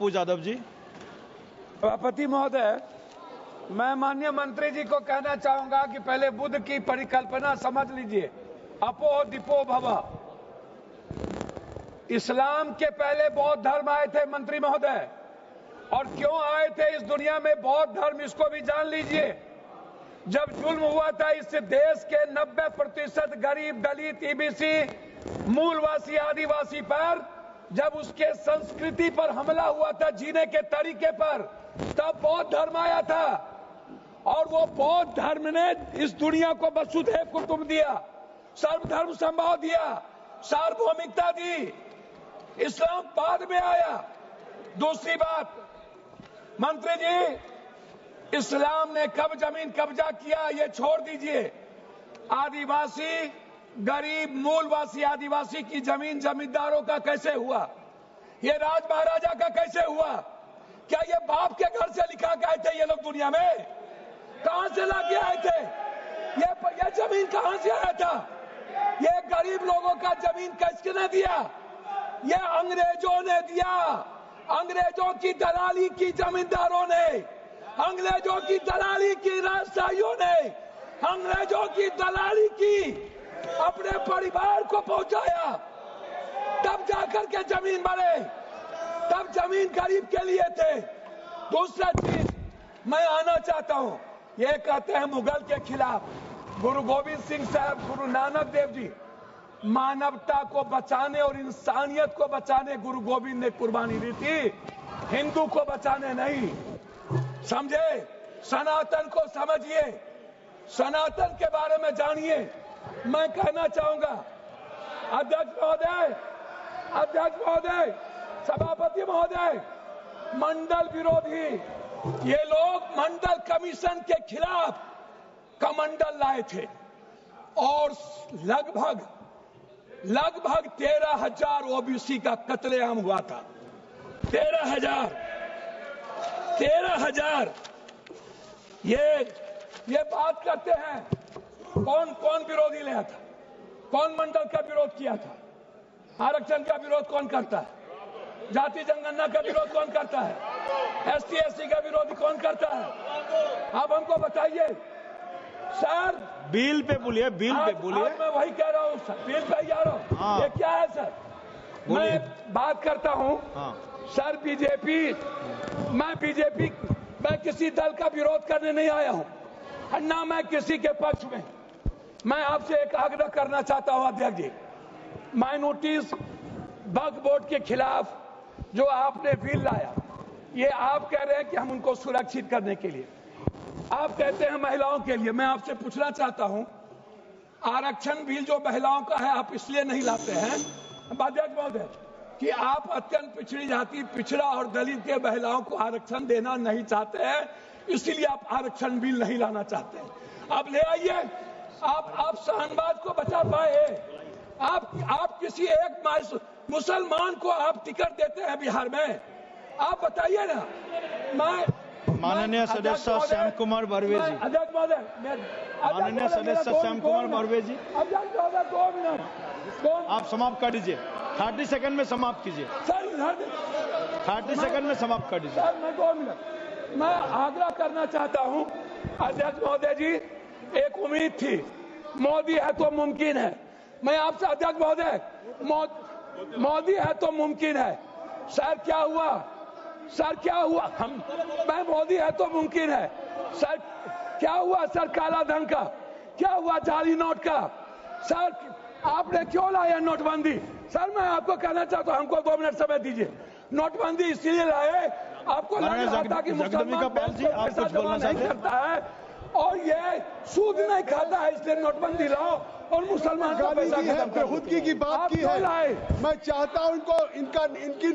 पप्पू यादव जी। सभापति महोदय, मैं माननीय मंत्री जी को कहना चाहूंगा कि पहले बुद्ध की परिकल्पना समझ लीजिए, अपो दीपो भव। इस्लाम के पहले बौद्ध धर्म आए थे मंत्री महोदय, और क्यों आए थे इस दुनिया में बौद्ध धर्म, इसको भी जान लीजिए। जब जुल्म हुआ था इस देश के 90% गरीब, दलित, ईबीसी, मूलवासी, आदिवासी पर, जब उसके संस्कृति पर हमला हुआ था, जीने के तरीके पर, तब बौद्ध धर्म आया था। और वो बौद्ध धर्म ने इस दुनिया को वसुधैव कुटुंब दिया, सर्वधर्म समभाव दिया, सार्वभौमिकता दी। इस्लाम बाद में आया। दूसरी बात, मंत्री जी, इस्लाम ने कब जमीन कब्जा किया ये छोड़ दीजिए। आदिवासी, गरीब, मूलवासी आदिवासी की जमीन जमींदारों का कैसे हुआ? ये राज महाराजा का कैसे हुआ? क्या ये बाप के घर से लिखा के आए थे ये लोग दुनिया में? कहां से लाके आए थे? ये जमीन कहां से आया था? ये गरीब लोगों का जमीन किसने दिया? ये अंग्रेजों ने दिया। अंग्रेजों की दलाली की जमींदारों ने, अंग्रेजों की दलाली की राजशाहियों ने, अंग्रेजों की दलाली की अपने परिवार को पहुंचाया। तब जाकर के जमीन बढ़े, तब जमीन गरीब के लिए थे। दूसरा चीज मैं आना चाहता हूं, ये कहते हैं मुगल के खिलाफ। गुरु गोविंद सिंह साहब, गुरु नानक देव जी, मानवता को बचाने और इंसानियत को बचाने गुरु गोविंद ने कुर्बानी दी थी, हिंदू को बचाने नहीं। समझे? सनातन को समझिए, सनातन के बारे में जानिए। मैं कहना चाहूंगा, अध्यक्ष महोदय, सभापति महोदय, मंडल विरोधी, ये लोग मंडल कमीशन के खिलाफ कमंडल लाए थे और लगभग 13,000 ओबीसी का कत्लेआम हुआ था। 13,000। ये बात करते हैं, कौन विरोधी लाया था? कौन मंडल का विरोध किया था? आरक्षण का विरोध कौन करता है? जाति जनगणना का विरोध कौन करता है? ST SC का विरोध कौन करता है? आप हमको बताइए सर। बिल पे बोलिए, बिल पे बोलिए। मैं वही कह रहा हूँ सर, बिल पे जा रहा हूँ। हाँ। ये क्या है सर? मैं बात करता हूँ। हाँ। सर मैं किसी दल का विरोध करने नहीं आया हूँ, ना मैं किसी के पक्ष में। मैं आपसे एक आग्रह करना चाहता हूँ अध्यक्ष जी, माइनॉरिटीज वक्फ बोर्ड के खिलाफ जो आपने बिल लाया, ये आप कह रहे हैं कि हम उनको सुरक्षित करने के लिए, आप कहते हैं महिलाओं के लिए। मैं आपसे पूछना चाहता हूं, आरक्षण बिल जो महिलाओं का है आप इसलिए नहीं लाते हैं अध्यक्ष महोदय कि आप अत्यंत पिछड़ी जाति, पिछड़ा और दलित के महिलाओं को आरक्षण देना नहीं चाहते हैं, इसीलिए आप आरक्षण बिल नहीं लाना चाहते हैं। आप ले आइए। आप शाहनवाज को बचा पाए। आप किसी एक मुसलमान को आप टिकट देते हैं बिहार में? आप बताइए ना। माननीय सदस्य श्याम कुमार बर्वे जी। अध्यक्ष महोदय, माननीय सदस्य श्याम कुमार बर्वे जी, अध्यक्ष महोदय 2 मिनट। आप समाप्त कर दीजिए। 30 सेकंड में समाप्त कीजिए सर। 30 सेकंड में समाप्त कर दीजिए सर। मैं 2 मिनट मैं आग्रह करना चाहता हूं अध्यक्ष महोदय जी, एक उम्मीद थी, मोदी है तो मुमकिन है। मैं आपसे अध्यक्ष महोदय, मोदी है तो मुमकिन है। सर क्या हुआ? मैं मोदी है तो मुमकिन है। सर क्या हुआ? सर काला धन का क्या हुआ? जाली नोट का? सर आपने क्यों लाया नोटबंदी? सर मैं आपको कहना चाहता हूं, हमको 2 मिनट समय दीजिए। नोटबंदी इसलिए लाए, आपको लग रहा था कि मुसलमान पैसा जमा नहीं करता है और ये सूद नहीं खाता है, इसलिए नोटबंदी लाओ और मुसलमान का पैसा खत्म करो। खुदकी की बात की है। मैं चाहता हूं इनकी